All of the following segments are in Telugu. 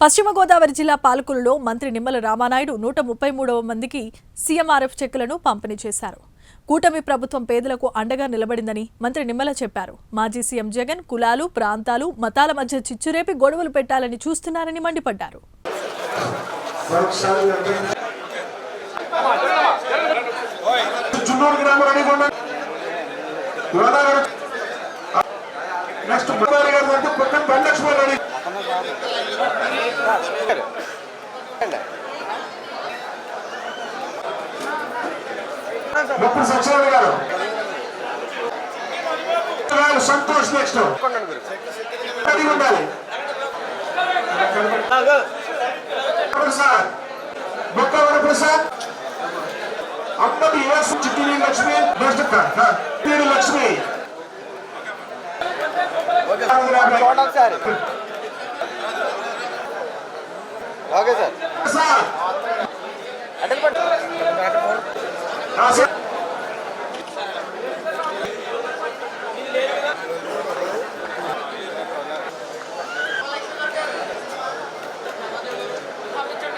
పశ్చిమ గోదావరి జిల్లా పాలకులలో మంత్రి నిమ్మల రామానాయుడు 133వ మందికి సీఎంఆర్ఎఫ్ చెక్కులను పంపిణీ చేశారు. కూటమి ప్రభుత్వం పేదలకు అండగా నిలబడిందని మంత్రి నిమ్మల చెప్పారు. మాజీ సీఎం జగన్ కులాలు, ప్రాంతాలు, మతాల మధ్య చిచ్చురేపి గొడవలు పెట్టాలని చూస్తున్నారని మండిపడ్డారు. సంతోష్ నెక్స్ట్ ఉండాలి. ప్రసాద్ బొక్కవర ప్రసాద్ అమ్మది చిట్టిని లక్ష్మి లక్ష్మి ఓకే సార్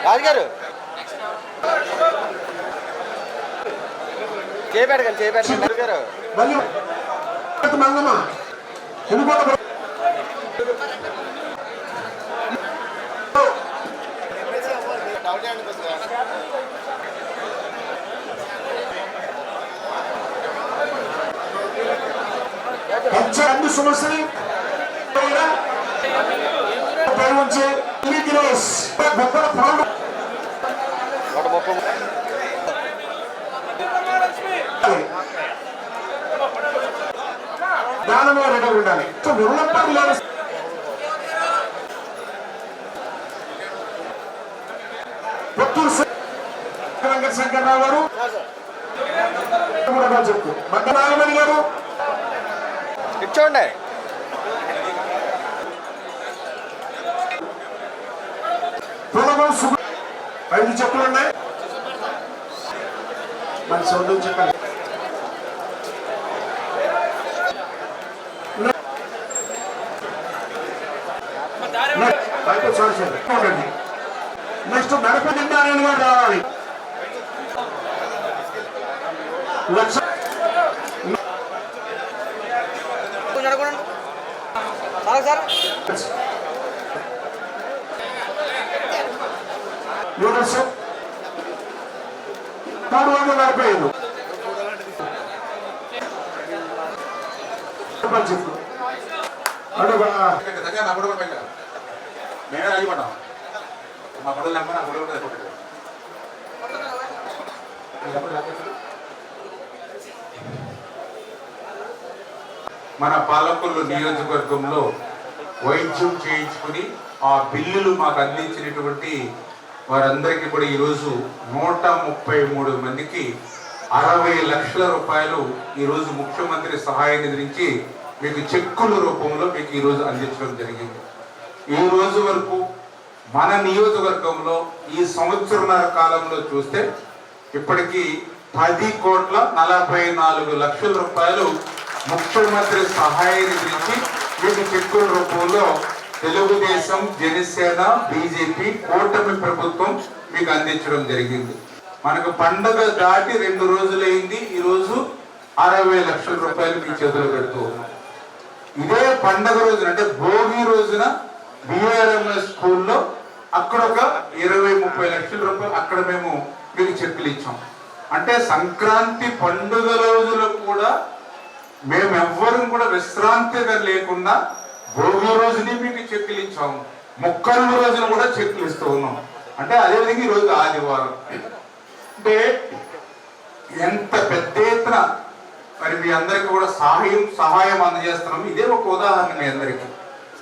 రాజుగారు చేపెట్టకండి గారు అన్ని సమస్యలు దానమే రెడీ ఉండాలి. పుత్తూరు వెంకటశంకర్రావు గారు చెప్పు మధ్యనాగమణి గారు ఇచ్చోండి. ఐదు చెప్పులు ఉన్నాయి. మన సొంతం చెప్పండి. నెక్స్ట్ నడపతి నారాయణ గారు రావాలి. లక్ష లీడర్షిప్ 345 మేమే రాజపడ్డాం. మా పడలు నెంబర్ నా పడలు మన పాలకొల్లు నియోజకవర్గంలో వైద్యం చేయించుకుని ఆ బిల్లులు మాకు అందించినటువంటి వారందరికీ కూడా ఈరోజు 133 మందికి 60 లక్షల రూపాయలు ఈరోజు ముఖ్యమంత్రి సహాయ నిధి నుంచి మీకు చెక్కుల రూపంలో మీకు ఈరోజు అందించడం జరిగింది. ఈ రోజు వరకు మన నియోజకవర్గంలో ఈ సంవత్సరన్నర కాలంలో చూస్తే ఇప్పటికీ 10,44,00,000 రూపాయలు ముఖ్యమంత్రి సహాయ నిధి నుంచి మీకు చెక్కుల రూపంలో తెలుగుదేశం, జనసేన, బీజేపీ కూటమి ప్రభుత్వం మీకు అందించడం జరిగింది. మనకు పండుగ దాటి 2 రోజులైంది. ఈరోజు 60 లక్షల రూపాయలు మీ చేతులు పెడుతూ ఉన్నాం. ఇదే పండుగ రోజున అంటే భోగి రోజున బిఆర్ఎంఎస్ స్కూల్లో అక్కడ ఒక 20-30 లక్షల రూపాయలు అక్కడ మేము మీకు చెక్కులు ఇచ్చాం. అంటే సంక్రాంతి పండుగ రోజులు కూడా మేము ఎవ్వరం కూడా విశ్రాంతిగా లేకుండా భోగి రోజుని మీకు చెక్కులు ఇచ్చాము. మొక్కల రోజున కూడా చెక్కులు ఇస్తూ ఉన్నాం. అంటే అదేవిధంగా ఈరోజు ఆదివారం. అంటే ఎంత పెద్ద ఎత్తున మరి మీ అందరికీ కూడా సహాయం అందజేస్తున్నాము. ఇదే ఒక ఉదాహరణ మీ అందరికీ.